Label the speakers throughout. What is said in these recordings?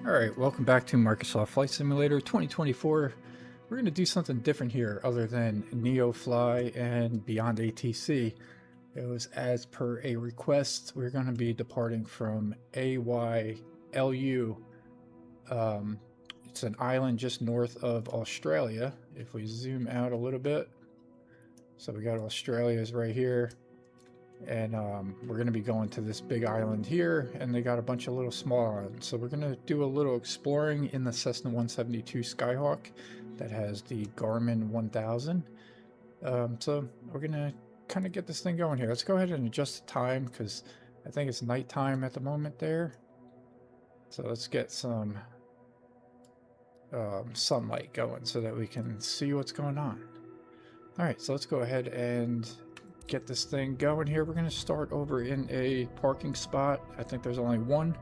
Speaker 1: Alright, welcome back to Microsoft Flight Simulator 2024. We're going to do something different here other than NeoFly and Beyond ATC. It was as per a request. We're going to be departing from AYLU. It's an island just north of Australia. If we zoom out a little bit. So we got Australia's right here. And we're going to be going to this big island here, and they got a bunch of little small islands. So we're going to do a little exploring in the Cessna 172 Skyhawk that has the Garmin 1000. So we're going to kind of get this thing going here. Let's go ahead and adjust the time because I think it's nighttime at the moment there. So let's get some sunlight going so that we can see what's going on. All right, so let's go ahead and get this thing going here. We're going to start over in a parking spot. I think there's only one,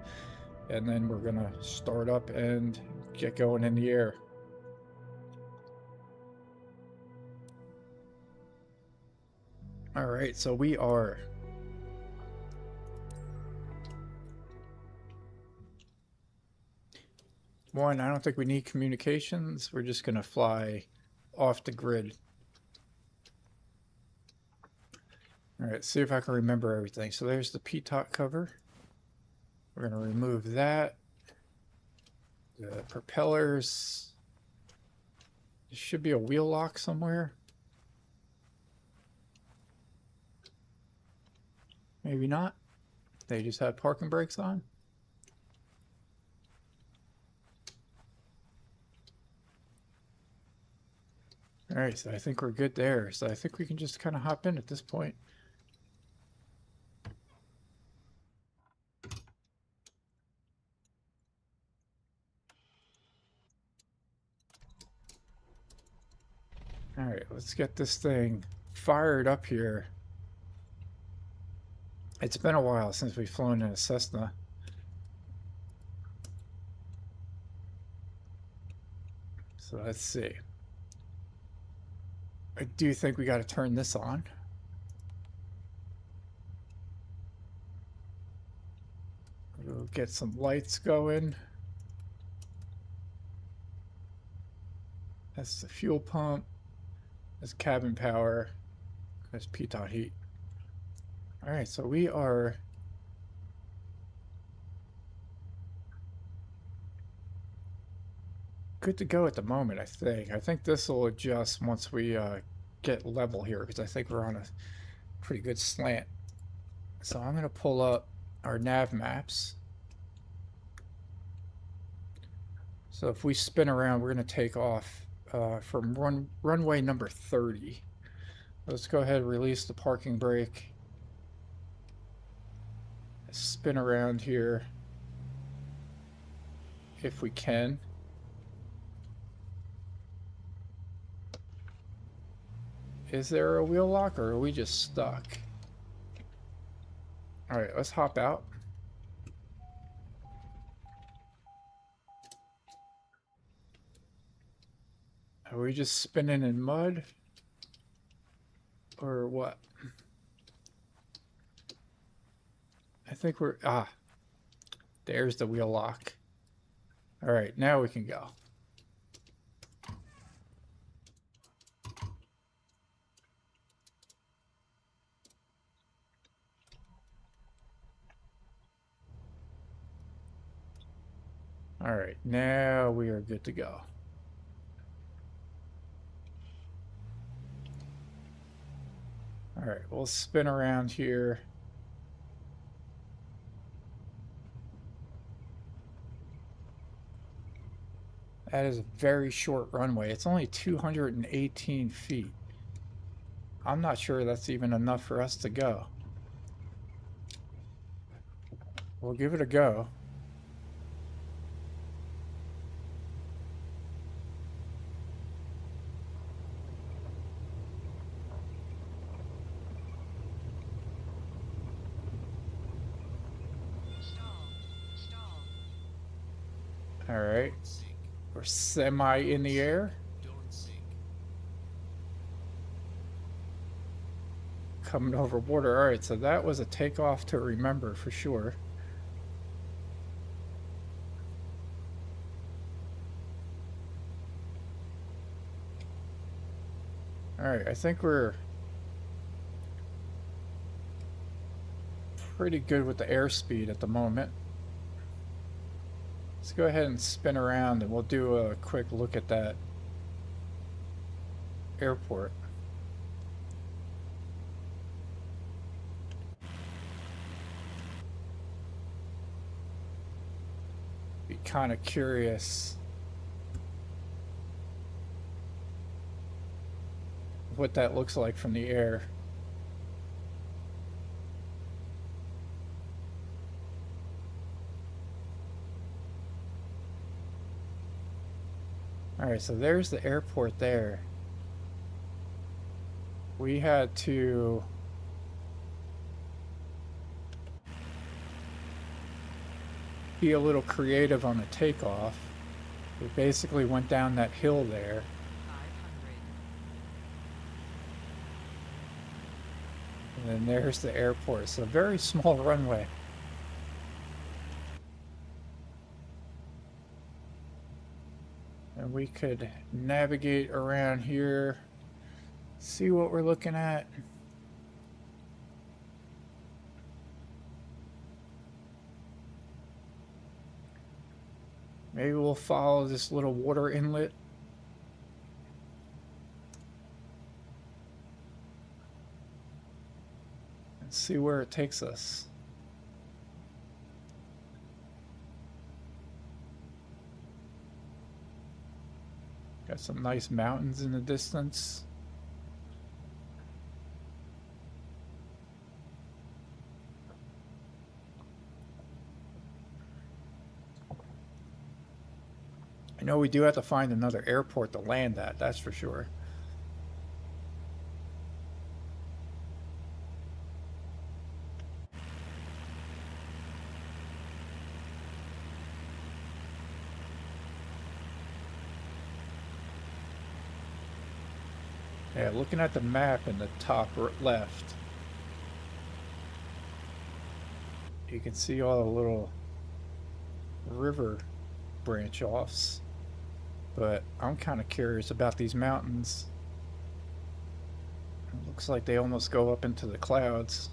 Speaker 1: and then we're going to start up and get going in the air. All right, so we are I don't think we need communications. We're just going to fly off the grid. All right, see if I can remember everything. So there's the pitot cover. We're going to remove that. The propellers. There should be a wheel lock somewhere. Maybe not. They just have parking brakes on. All right, so I think we're good there. So I think we can just kind of hop in at this point. All right, let's get this thing fired up here. It's been a while since we've flown in a Cessna. So let's see. I do think we got to turn this on. We'll get some lights going. That's the fuel pump. That's cabin power. That's pitot heat. All right, so we are good to go at the moment, I think. I think this will adjust once we get level here, because I think we're on a pretty good slant. So I'm going to pull up our nav maps. So if we spin around, we're going to take off from runway number 30. Let's go ahead and release the parking brake. Spin around here if we can. Is there a wheel lock or are we just stuck? All right, let's hop out. Are we just spinning in mud or what? I think we're, there's the wheel lock. All right, now we can go. All right, now we are good to go. All right, we'll spin around here. That is a very short runway. It's only 218 feet. I'm not sure that's even enough for us to go. We'll give it a go. All right. We're semi in the air. Coming over border. All right, so that was a takeoff to remember for sure. Alright, I think we're pretty good with the airspeed at the moment. Let's go ahead and spin around and we'll do a quick look at that airport. Be kind of curious what that looks like from the air. Alright, so there's the airport there. We had to be a little creative on the takeoff. We basically went down that hill there. 500. And then there's the airport. It's a very small runway. And we could navigate around here, see what we're looking at. Maybe we'll follow this little water inlet. And see where it takes us. Got some nice mountains in the distance. I know we do have to find another airport to land at, that's for sure. Yeah, looking at the map in the top left, you can see all the little river branch offs, but I'm kind of curious about these mountains. It looks like they almost go up into the clouds.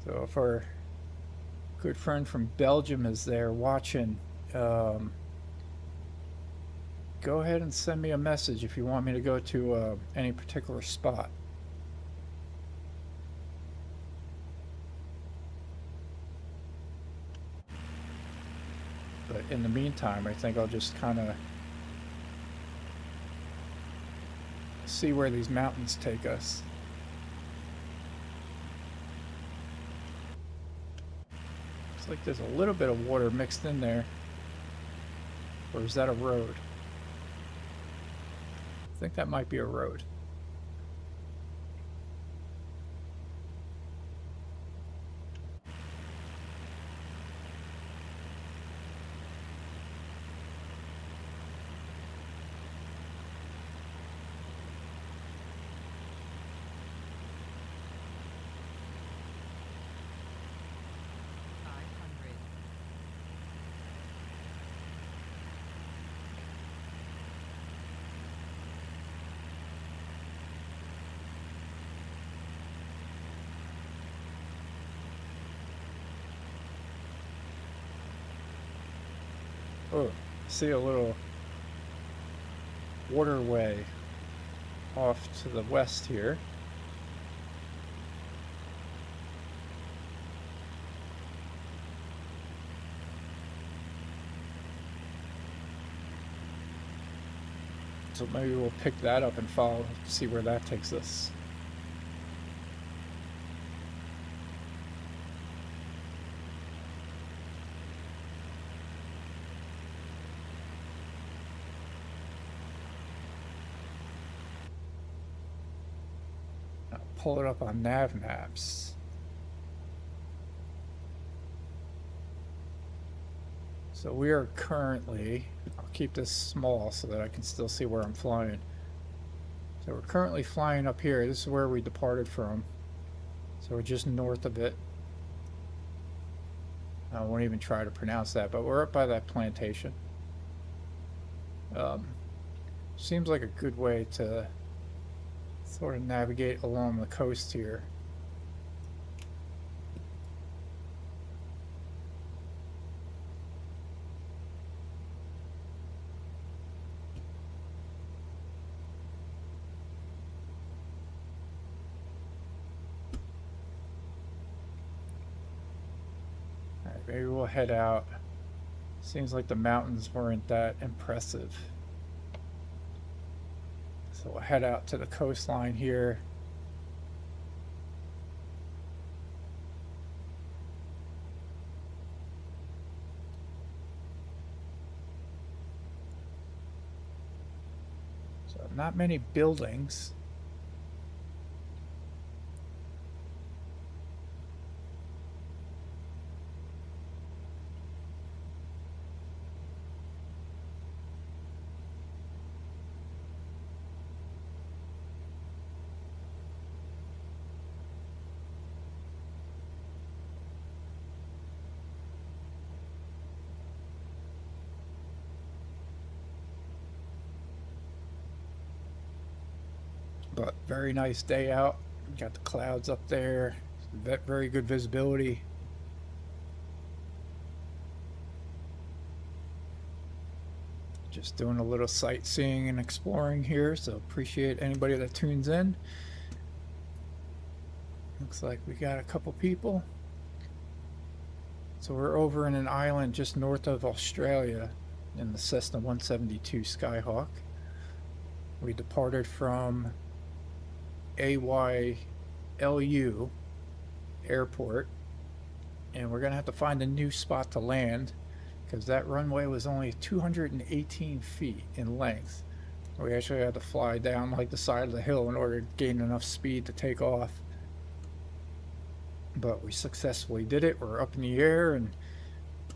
Speaker 1: So if our good friend from Belgium is there watching, go ahead and send me a message if you want me to go to any particular spot. But in the meantime, I think I'll just kind of see where these mountains take us. Looks like there's a little bit of water mixed in there. Or is that a road? I think that might be a road. Oh, see a little waterway off to the west here. So maybe we'll pick that up and follow, see where that takes us. Pull it up on nav maps. So we are currently, I'll keep this small so that I can still see where I'm flying. So we're currently flying up here. This is where we departed from. So we're just north of it. I won't even try to pronounce that, but we're up by that plantation. Seems like a good way to sort of navigate along the coast here. Alright, maybe we'll head out. Seems like the mountains weren't that impressive. So we'll head out to the coastline here. So not many buildings. But very nice day out. Got the clouds up there. Very good visibility. Just doing a little sightseeing and exploring here, so appreciate anybody that tunes in. Looks like we got a couple people. So we're over in an island just north of Australia in the Cessna 172 Skyhawk. We departed from AYLU Airport, and we're gonna have to find a new spot to land because that runway was only 218 feet in length. We actually had to fly down like the side of the hill in order to gain enough speed to take off. But we successfully did it. We're up in the air and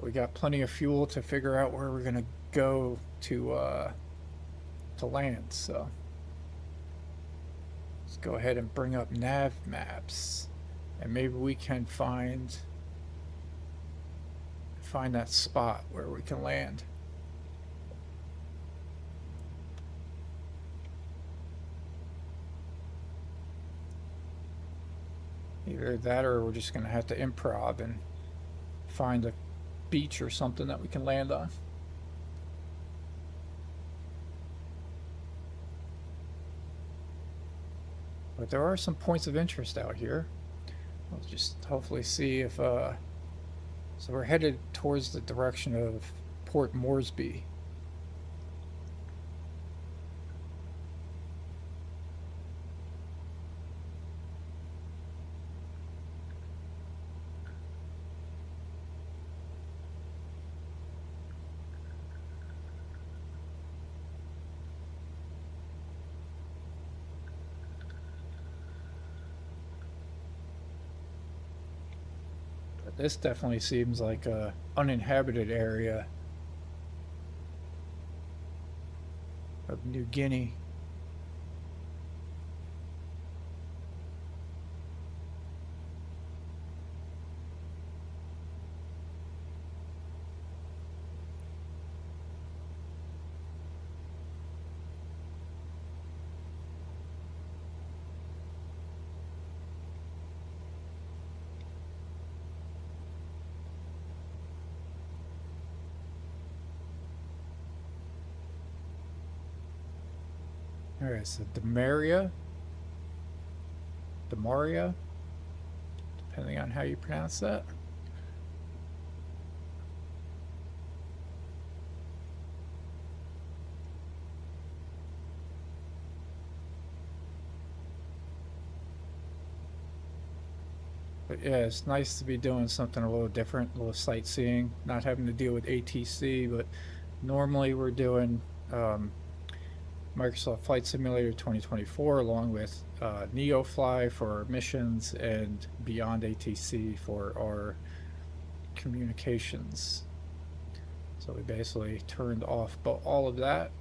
Speaker 1: we got plenty of fuel to figure out where we're gonna go to land. So let's go ahead and bring up nav maps, and maybe we can find that spot where we can land. Either that or we're just gonna have to improv and find a beach or something that we can land on. But there are some points of interest out here. We'll just hopefully see if so we're headed towards the direction of Port Moresby. This definitely seems like a uninhabited area of New Guinea. Alright, so Demaria, depending on how you pronounce that. But yeah, it's nice to be doing something a little different, a little sightseeing, not having to deal with ATC, but normally we're doing Microsoft Flight Simulator 2024 along with NeoFly for our missions and Beyond ATC for our communications. So we basically turned off all of that.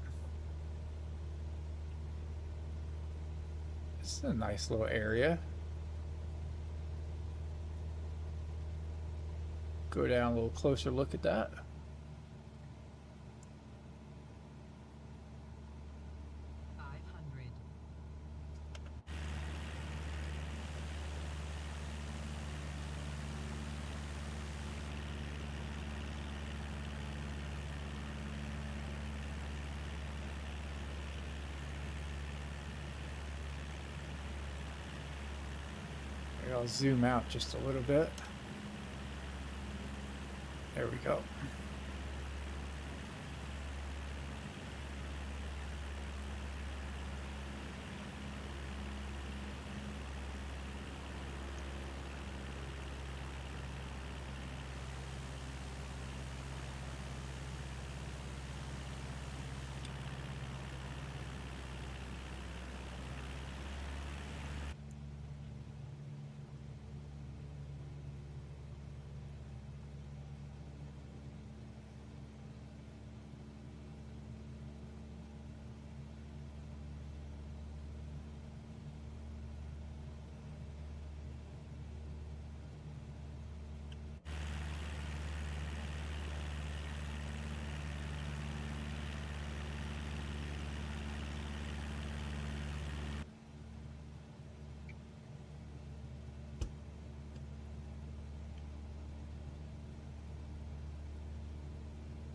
Speaker 1: It's a nice little area. go down a little closer look at that. I'll zoom out just a little bit. There we go.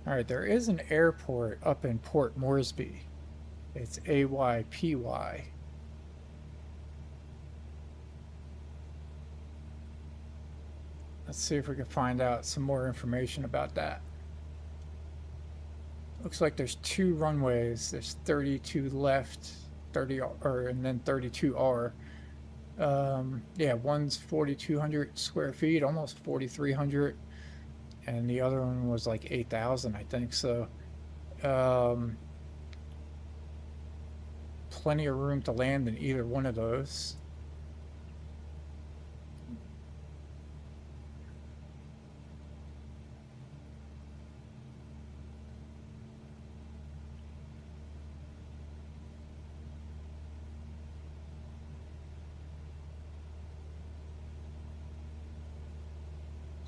Speaker 1: All right, there is an airport up in Port Moresby. It's AYPY. Let's see if we can find out some more information about that. Looks like there's 2 runways. There's 32 left, 30 or and then 32R. Yeah, one's 4,200 square feet, almost 4,300. And the other one was like 8,000, I think. So, plenty of room to land in either one of those.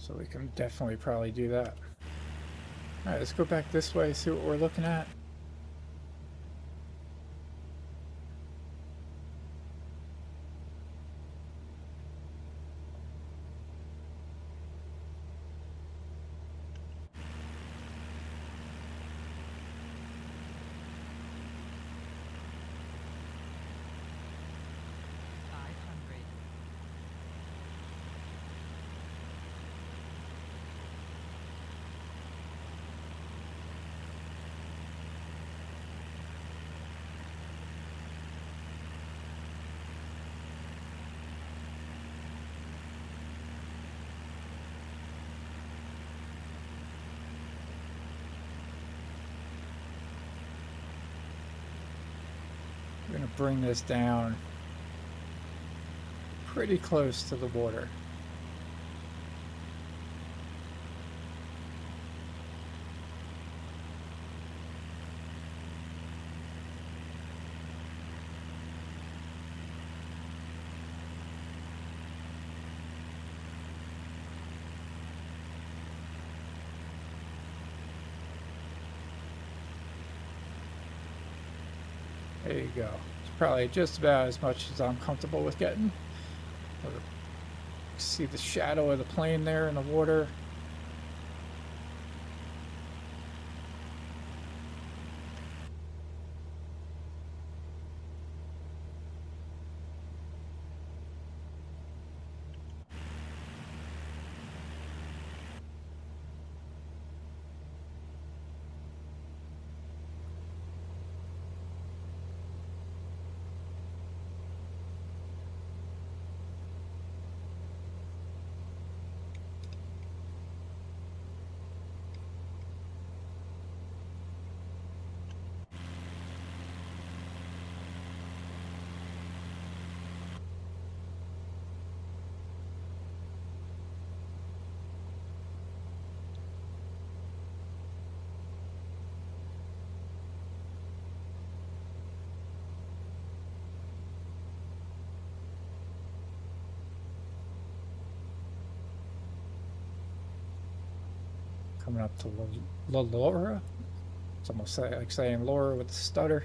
Speaker 1: So we can definitely probably do that. All right, let's go back this way, see what we're looking at. We're going to bring this down pretty close to the water. There you go. It's probably just about as much as I'm comfortable with getting. See the shadow of the plane there in the water. coming up to Laura. It's almost like saying Laura with the stutter.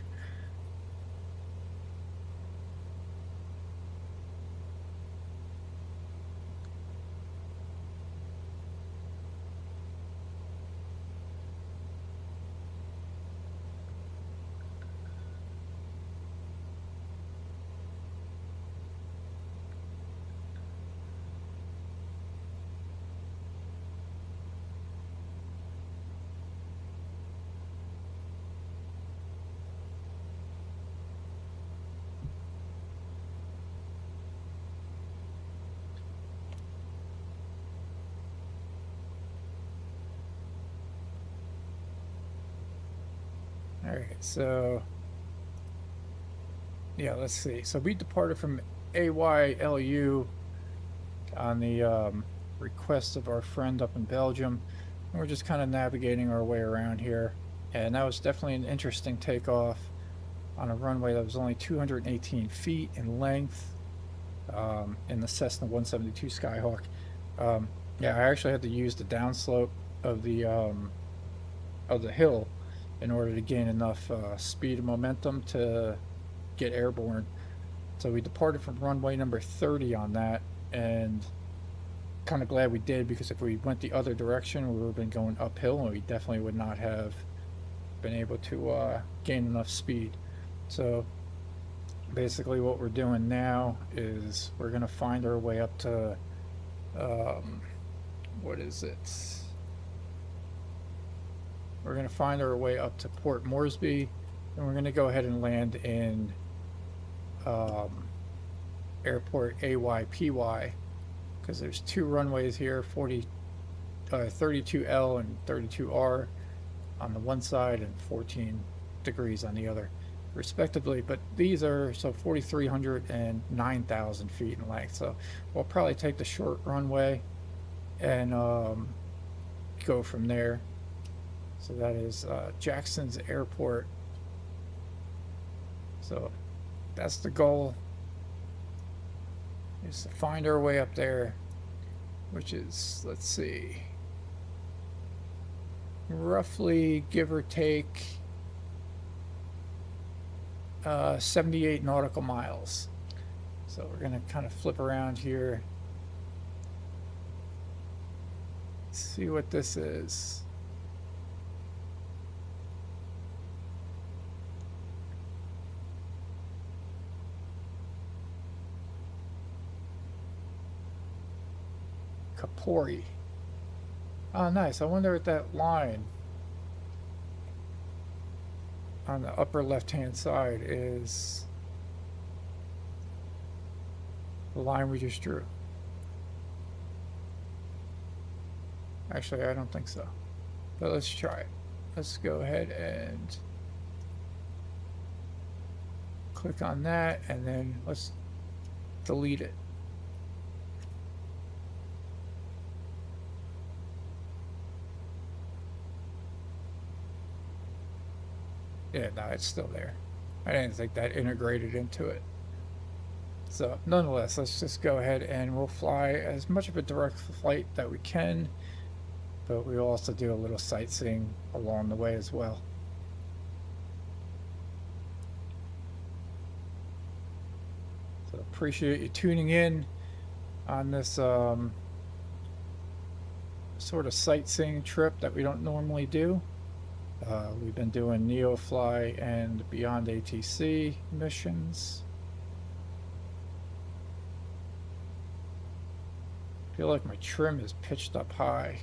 Speaker 1: All right, so yeah, let's see. So we departed from AYLU on the request of our friend up in Belgium, and we're just kind of navigating our way around here. And that was definitely an interesting takeoff on a runway that was only 218 feet in length, in the Cessna 172 Skyhawk. Yeah, I actually had to use the downslope of the hill in order to gain enough speed and momentum to get airborne. So we departed from runway number 30 on that, and kind of glad we did, because if we went the other direction, we would have been going uphill, and we definitely would not have been able to gain enough speed. So basically what we're doing now is we're going to find our way up to, what is it? We're going to find our way up to Port Moresby, and we're going to go ahead and land in airport AYPY, because there's two runways here, 32L and 32R on the one side and 14 degrees on the other, respectively. But these are 4,300 and 9,000 feet in length. So we'll probably take the short runway and go from there. So that is Jackson's Airport. So that's the goal, is to find our way up there, which is, let's see, roughly, give or take, 78 nautical miles. So we're going to kind of flip around here, see what this is. Kapori. Oh, nice. I wonder if that line on the upper left-hand side is the line we just drew. Actually, I don't think so. But let's try it. Let's go ahead and click on that, and then let's delete it. Yeah, no, it's still there. I didn't think that integrated into it. So nonetheless, let's just go ahead and we'll fly as much of a direct flight that we can, but we'll also do a little sightseeing along the way as well. So appreciate you tuning in on this sort of sightseeing trip that we don't normally do. We've been doing NeoFly and Beyond ATC missions. I feel like my trim is pitched up high.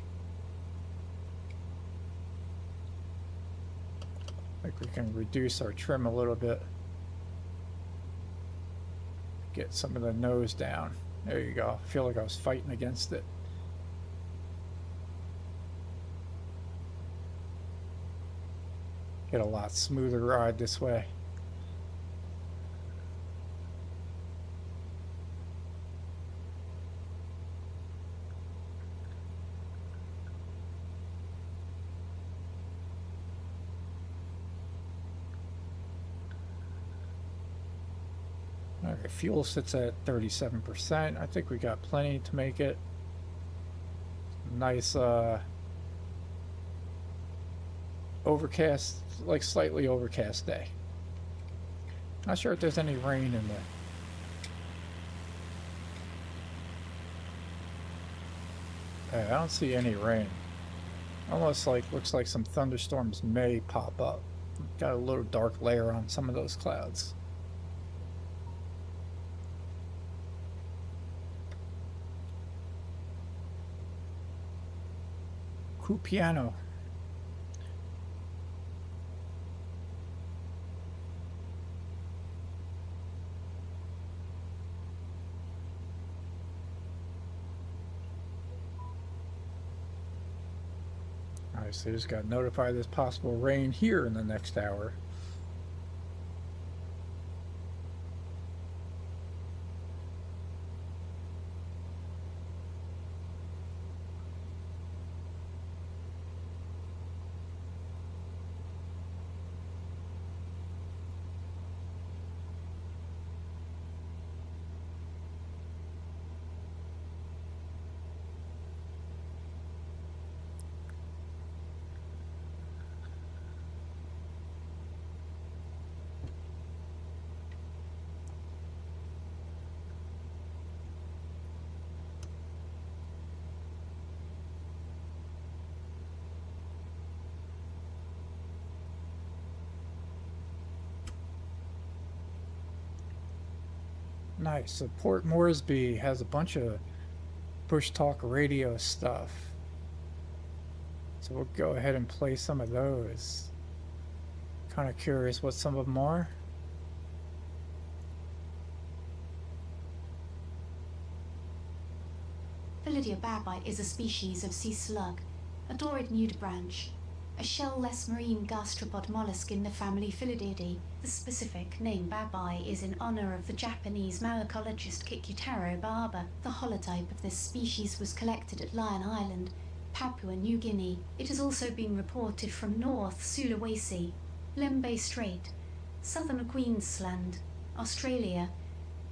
Speaker 1: I think we can reduce our trim a little bit. Get some of the nose down. There you go. I feel like I was fighting against it. Get a lot smoother ride this way. All right, fuel sits at 37%. I think we got plenty to make it. Nice overcast, like slightly overcast day. Not sure if there's any rain in there. I don't see any rain. Almost like looks like some thunderstorms may pop up. Got a little dark layer on some of those clouds. Cool piano. Obviously, just got notified there's possible rain here in the next hour. Nice. So Port Moresby has a bunch of push talk radio stuff. So we'll go ahead and play some of those. Kind of curious what some of them are.
Speaker 2: Felidia babai is a species of sea slug, a dorid nudibranch, a shell-less marine gastropod mollusk in the family Felidiidae. The specific name babai is in honor of the Japanese mycologist Kikutaro Baba. The holotype of this species was collected at Lion Island, Papua New Guinea. It has also been reported from North Sulawesi, Lembeh Strait, southern Queensland, Australia,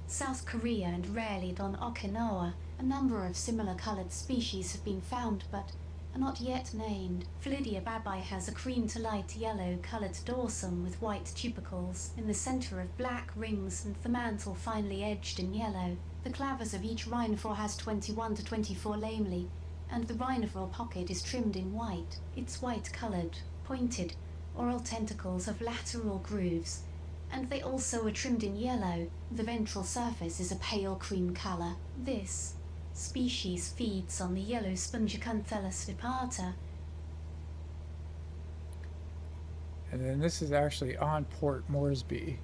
Speaker 2: South Korea, and rarely on Okinawa. A number of similar coloured species have been found but are not yet named. Felidia babai has a cream to light yellow coloured dorsum with white tubercles in the centre of black rings and the mantle finely edged in yellow. The clavers of each rhinophore has 21 to 24 lamely, and the rhinophore pocket is trimmed in white. Its white-coloured, pointed, oral tentacles have lateral grooves, and they also are trimmed in yellow. The ventral surface is a pale cream colour. This species feeds on the yellow Spongiacanthellus vipata.
Speaker 1: And then this is actually on Port Moresby.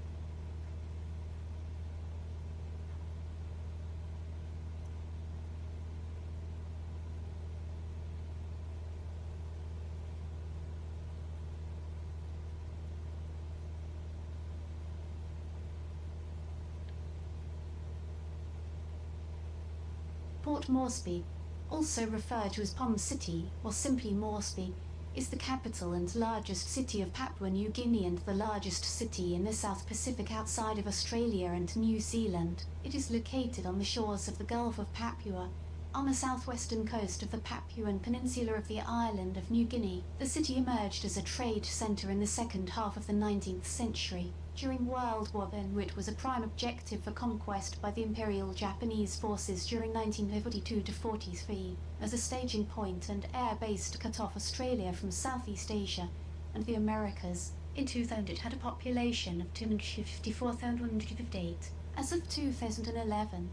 Speaker 2: Port Moresby, also referred to as Pom City or simply Moresby, is the capital and largest city of Papua New Guinea and the largest city in the South Pacific outside of Australia and New Zealand. It is located on the shores of the Gulf of Papua, on the southwestern coast of the Papuan Peninsula of the island of New Guinea. The city emerged as a trade centre in the second half of the 19th century. During World War I, it was a prime objective for conquest by the Imperial Japanese forces during 1942 to 43, as a staging point and air base to cut off Australia from Southeast Asia and the Americas. In 2000 it had a population of 254,158. As of 2011,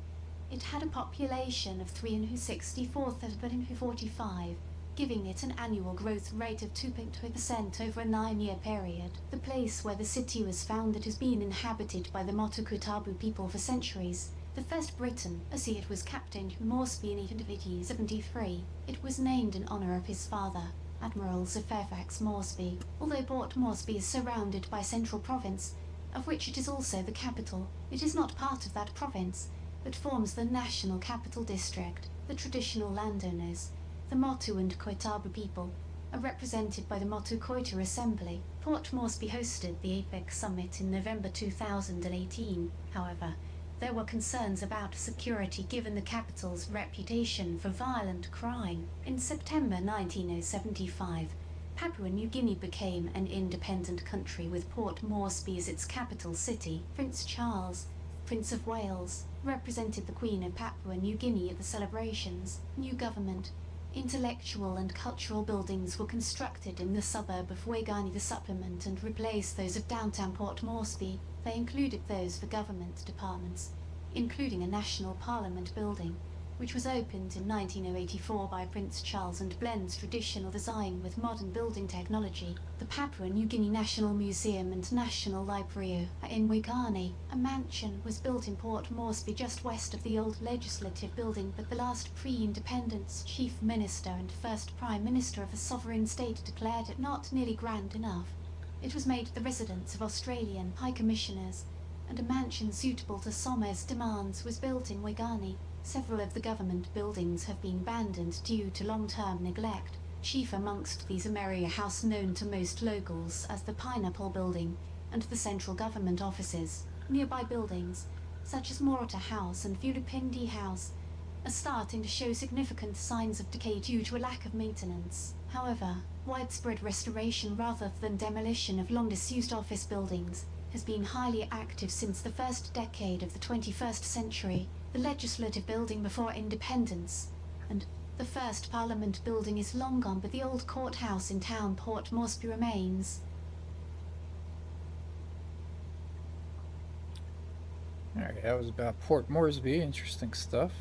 Speaker 2: it had a population of 364,145, giving it an annual growth rate of 2.2% over a 9-year period. The place where the city was founded has been inhabited by the Motu Kotabu people for centuries. The first Briton, as it was captained Moresby in 1873. It was named in honour of his father, Admiral Sir Fairfax Moresby. Although Port Moresby is surrounded by Central Province, of which it is also the capital, it is not part of that province, but forms the National Capital District. The traditional landowners, the Motu and Koitabu people, are represented by the Motu Koita Assembly. Port Moresby hosted the APEC summit in November 2018. However, there were concerns about security given the capital's reputation for violent crime. In September 1975, Papua New Guinea became an independent country with Port Moresby as its capital city. Prince Charles, Prince of Wales, represented the Queen of Papua New Guinea at the celebrations. New government, intellectual and cultural buildings were constructed in the suburb of Waigani the supplement and replaced those of downtown Port Moresby. They included those for government departments, including a National Parliament building, which was opened in 1984 by Prince Charles and blends traditional design with modern building technology. The Papua New Guinea National Museum and National Library are in Waigani. A mansion was built in Port Moresby just west of the old legislative building, but the last pre-independence chief minister and first prime minister of a sovereign state declared it not nearly grand enough. It was made the residence of Australian high commissioners, and a mansion suitable to Some's demands was built in Waigani. Several of the government buildings have been abandoned due to long-term neglect. Chief amongst these are a house known to most locals as the Pineapple Building and the central government offices. Nearby buildings, such as Morata House and Vulupindi House, are starting to show significant signs of decay due to a lack of maintenance. However, widespread restoration rather than demolition of long-disused office buildings has been highly active since the first decade of the 21st century. The legislative building before independence and the first parliament building is long gone, but the old courthouse in town Port Moresby remains.
Speaker 1: Alright, that was about Port Moresby. Interesting stuff.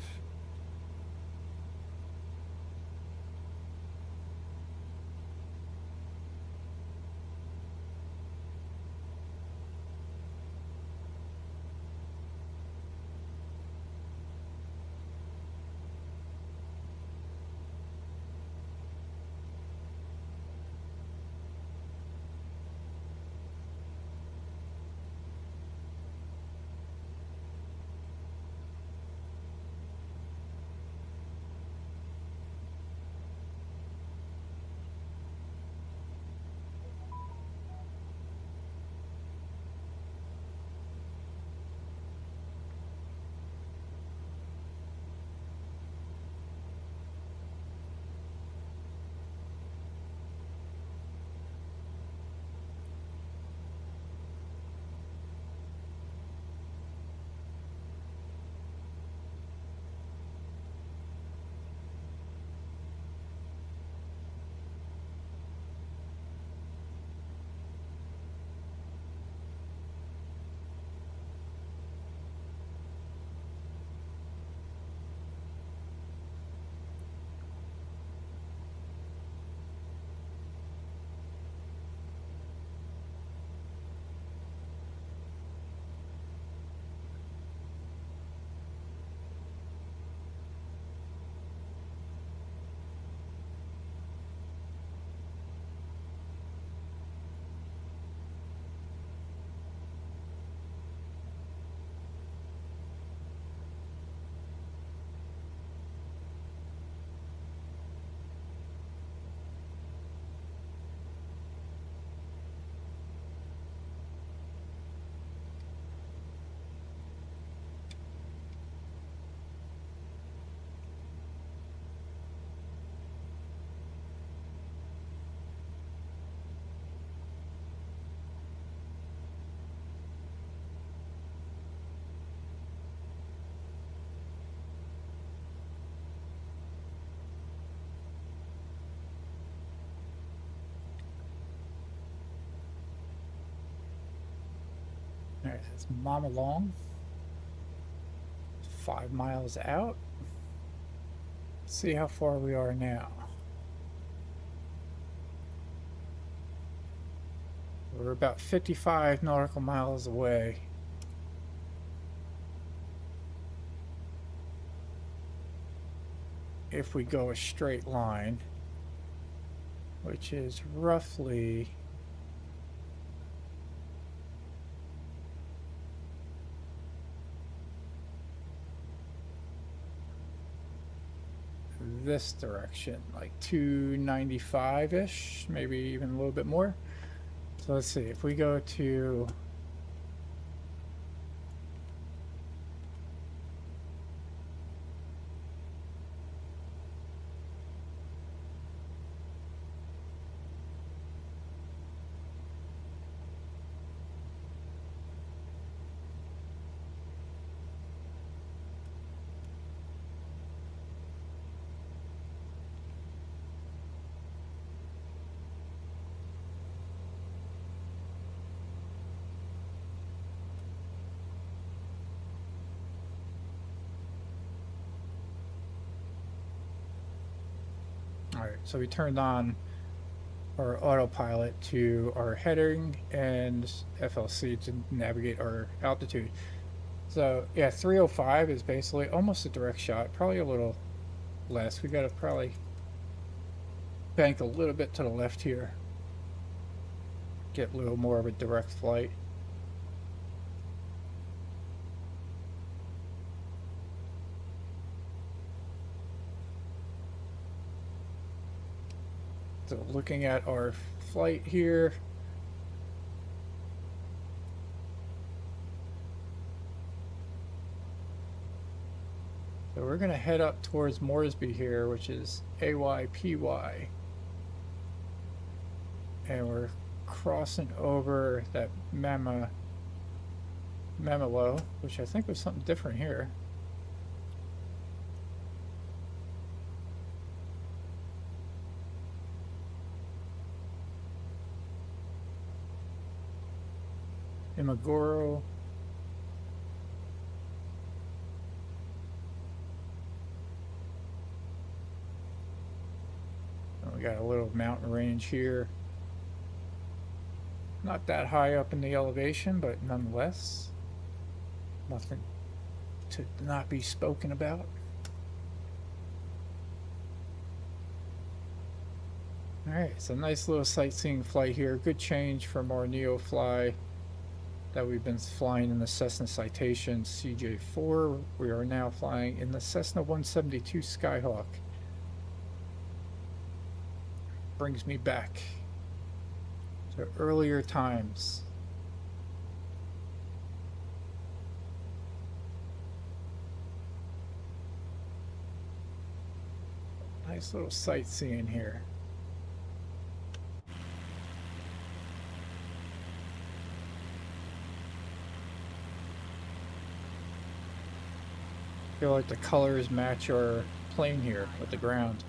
Speaker 1: Alright, that's Mama Long. 5 miles out. Let's see how far we are now. We're about 55 nautical miles away. If we go a straight line, which is roughly this direction, like 295-ish, maybe even a little bit more. So let's see, if we go to Alright, so we turned on our autopilot to our heading and FLC to navigate our altitude. So yeah, 305 is basically almost a direct shot, probably a little less. We gotta probably bank a little bit to the left here. Get a little more of a direct flight. So looking at our flight here. So we're going to head up towards Moresby here, which is AYPY. And we're crossing over that Mamelo, which I think was something different here. Imagoro. We got a little mountain range here. Not that high up in the elevation, but nonetheless, nothing to not be spoken about. Alright, so nice little sightseeing flight here. Good change from our Neofly that we've been flying in the Cessna Citation CJ4. We are now flying in the Cessna 172 Skyhawk. Brings me back to earlier times. Nice little sightseeing here. I feel like the colors match our plane here with the ground.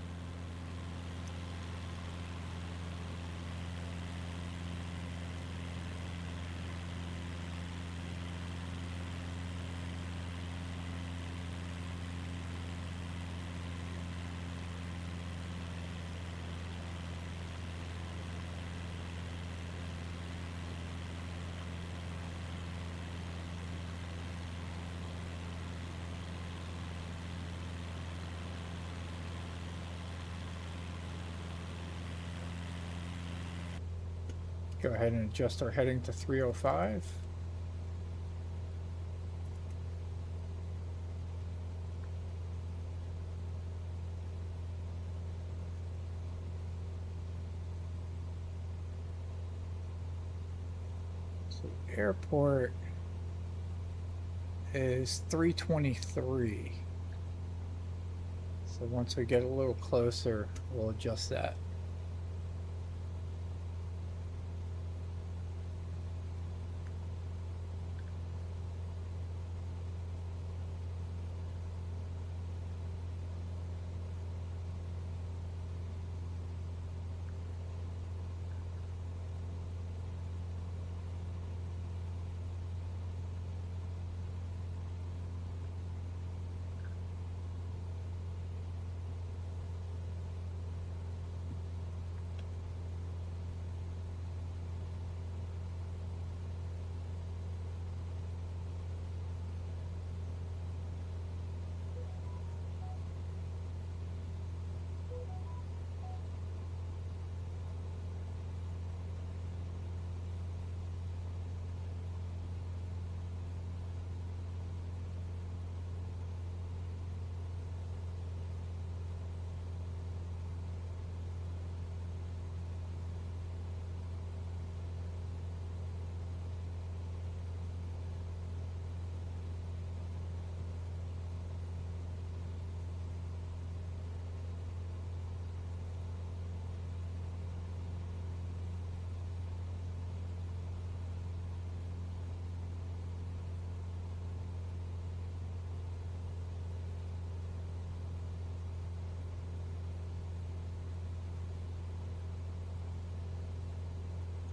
Speaker 1: Go ahead and adjust our heading to 305. So airport is 323. So once we get a little closer, we'll adjust that.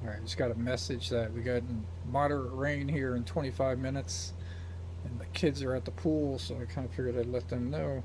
Speaker 1: Alright, just got a message that we got moderate rain here in 25 minutes. And the kids are at the pool, so I kind of figured I'd let them know.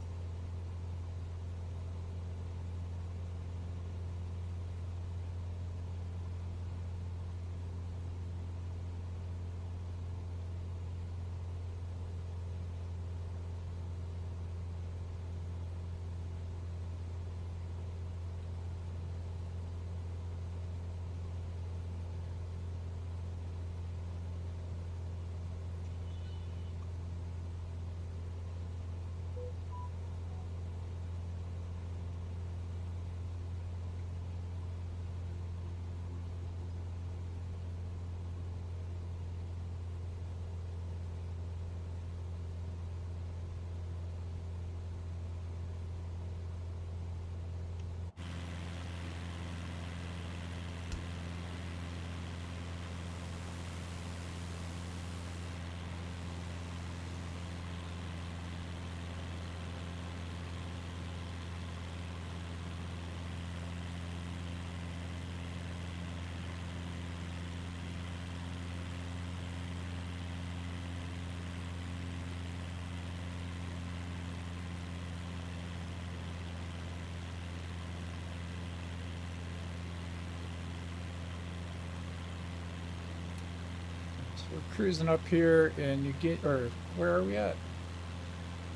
Speaker 1: we're cruising up here and you get, or where are we at?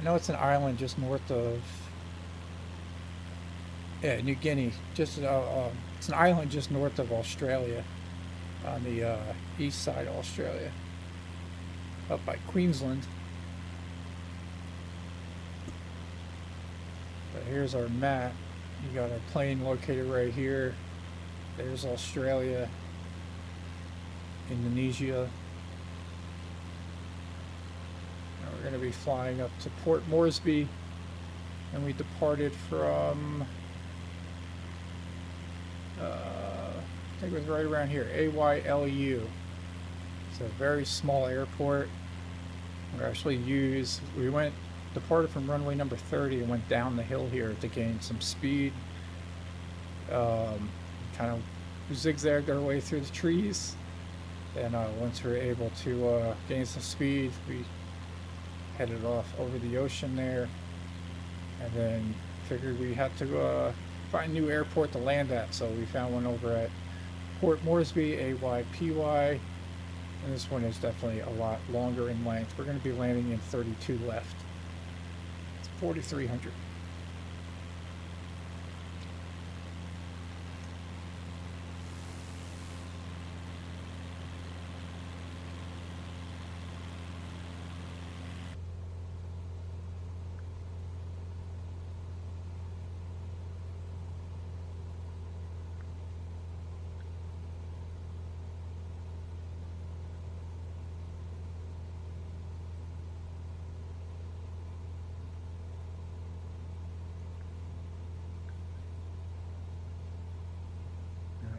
Speaker 1: I know it's an island just north of, yeah, New Guinea. Just it's an island just north of Australia, on the east side of Australia, up by Queensland. But here's our map. You got our plane located right here. There's Australia, Indonesia. Now we're going to be flying up to Port Moresby, and we departed from I think it was right around here, AYLU. It's a very small airport. We departed from runway number 30 and went down the hill here to gain some speed. Kind of zigzagged our way through the trees. And once we were able to gain some speed, we headed off over the ocean there. And then figured we had to find a new airport to land at. So we found one over at Port Moresby, AYPY. And this one is definitely a lot longer in length. We're going to be landing in 32 left. It's 4,300.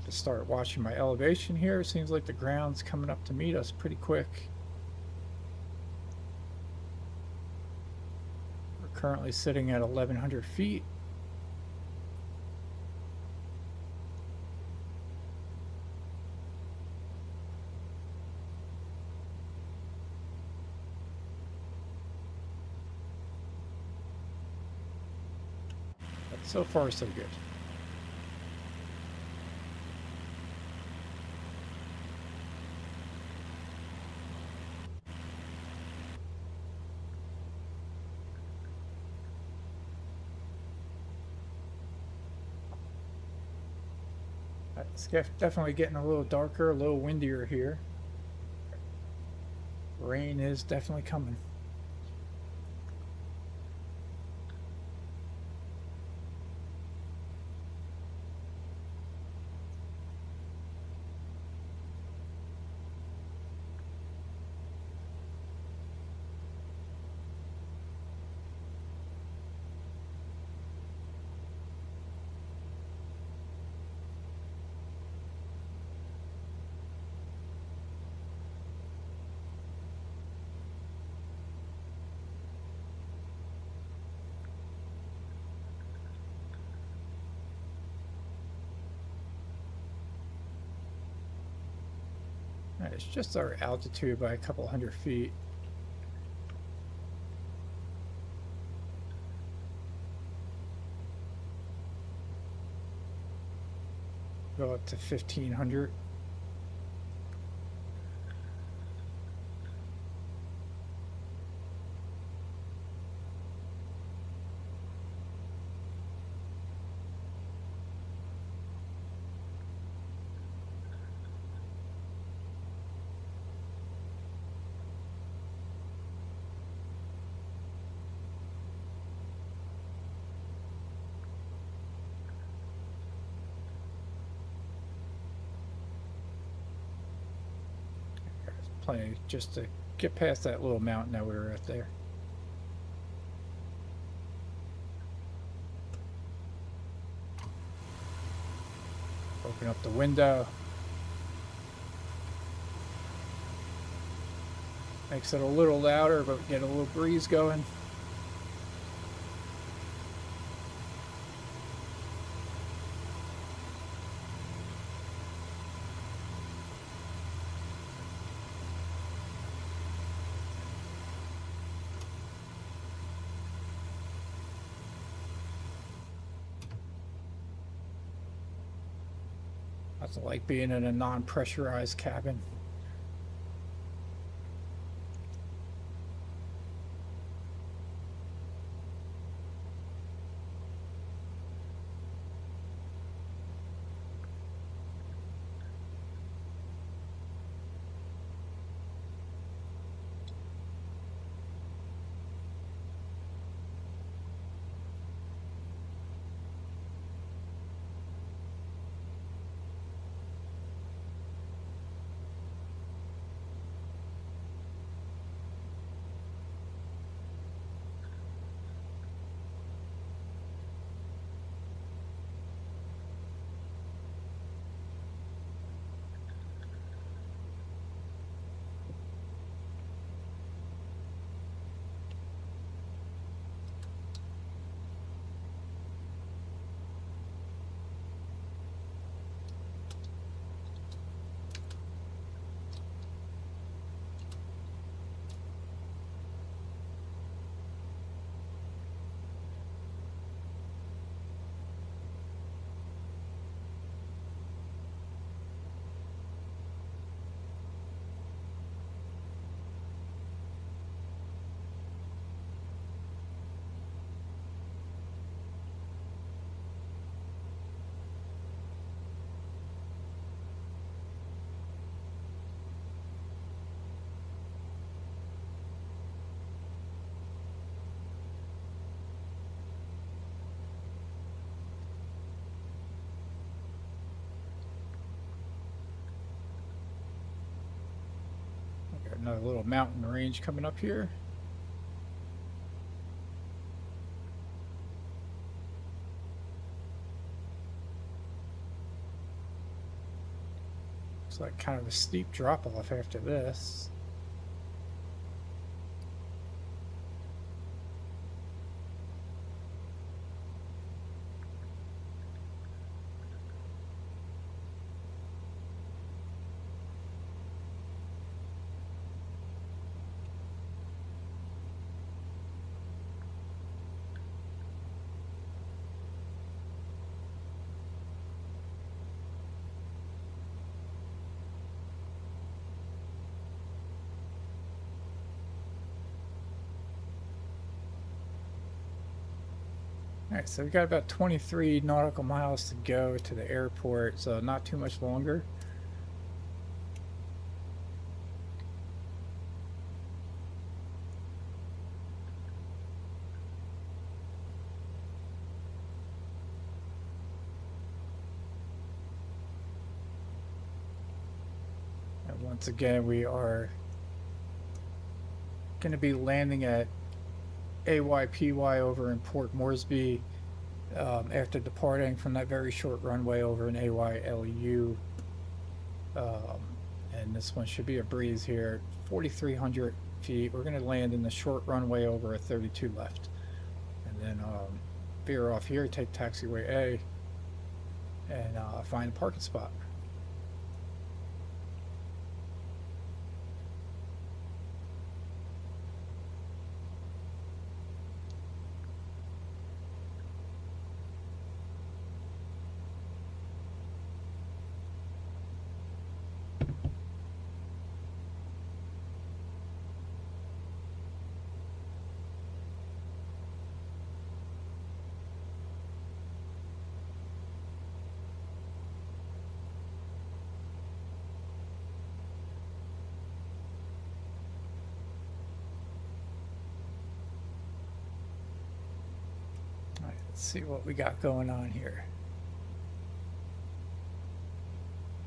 Speaker 1: Start watching my elevation here. It seems like the ground's coming up to meet us pretty quick. We're currently sitting at 1,100 feet. But so far, so good. It's definitely getting a little darker, a little windier here. Rain is definitely coming. It's just our altitude by a couple hundred feet. Go up to 1,500. Plenty just to get past that little mountain that we were at there. Open up the window. Makes it a little louder, but get a little breeze going. That's like being in a non-pressurized cabin. Another little mountain range coming up here. Looks like kind of a steep drop off after this. Alright, so we got about 23 nautical miles to go to the airport, so not too much longer. And once again, we are going to be landing at AYPY over in Port Moresby after departing from that very short runway over in AYLU. And this one should be a breeze here. 4,300 feet. We're going to land in the short runway over a 32 left. And then veer off here, take taxiway A, and find a parking spot. Let's see what we got going on here.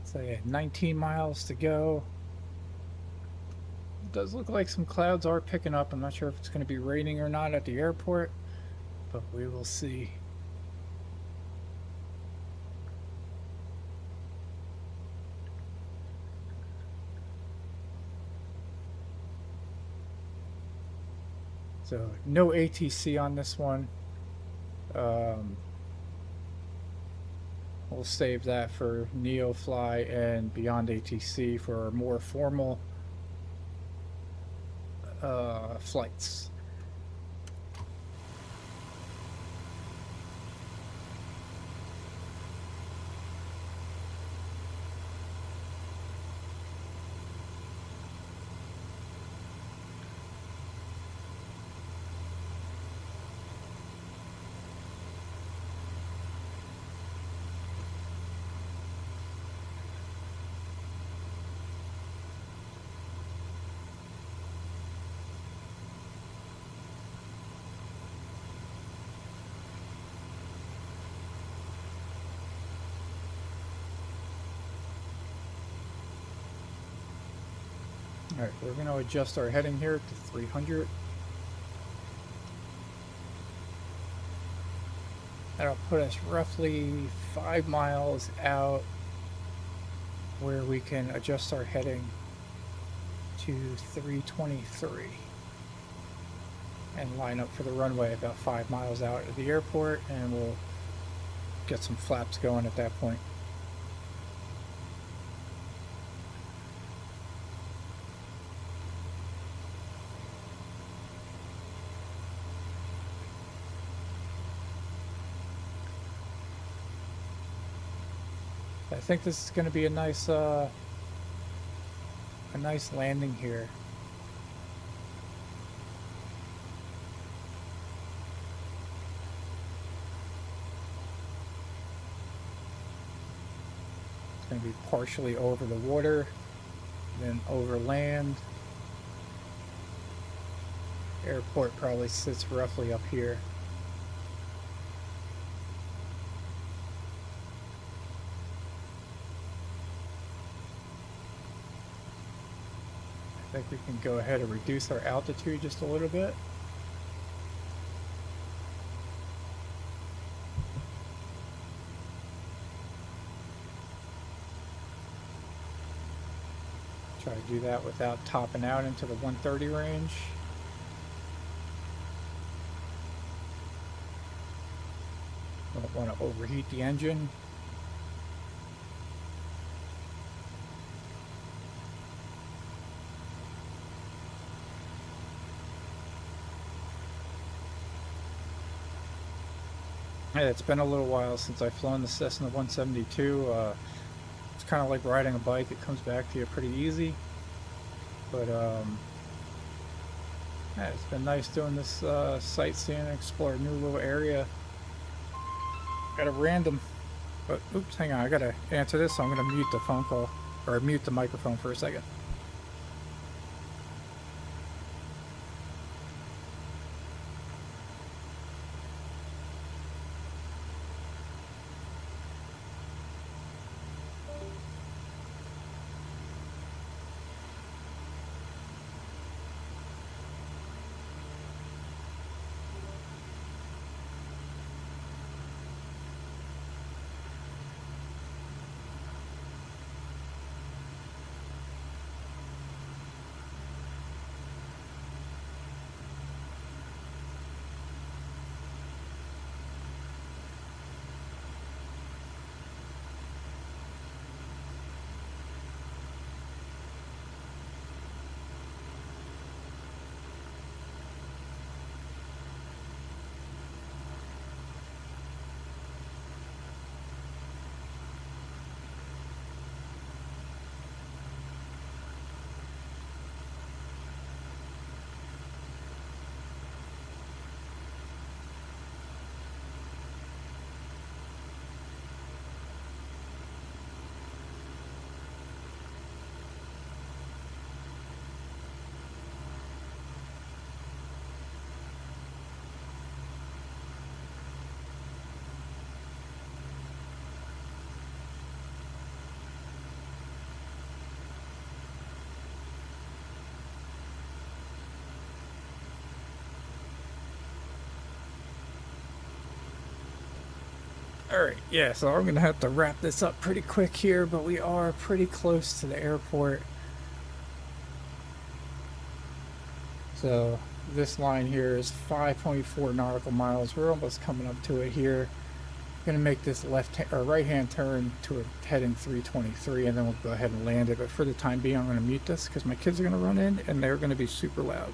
Speaker 1: So yeah, 19 miles to go. It does look like some clouds are picking up. I'm not sure if it's going to be raining or not at the airport, but we will see. So no ATC on this one. We'll save that for NeoFly and Beyond ATC for our more formal flights. Alright, we're going to adjust our heading here to 300. That'll put us roughly 5 miles out where we can adjust our heading to 323 and line up for the runway about 5 miles out of the airport, and we'll get some flaps going at that point. I think this is going to be a nice landing here. It's going to be partially over the water, then over land. Airport probably sits roughly up here. think we can go ahead and reduce our altitude just a little bit. Try to do that without topping out into the 130 range. Don't want to overheat the engine. Yeah, it's been a little while since I've flown the Cessna 172. It's kind of like riding a bike. It comes back to you pretty easy. But yeah, it's been nice doing this sightseeing and explore a new little area. Got a random, but oops, hang on, I gotta answer this, so I'm gonna mute the phone call, or mute the microphone for a second. Alright, yeah, so I'm gonna have to wrap this up pretty quick here, but we are pretty close to the airport. So this line here is 5.4 nautical miles. We're almost coming up to it here. Gonna make this right hand turn to a heading 323, and then we'll go ahead and land it. But for the time being, I'm gonna mute this because my kids are gonna run in and they're gonna be super loud.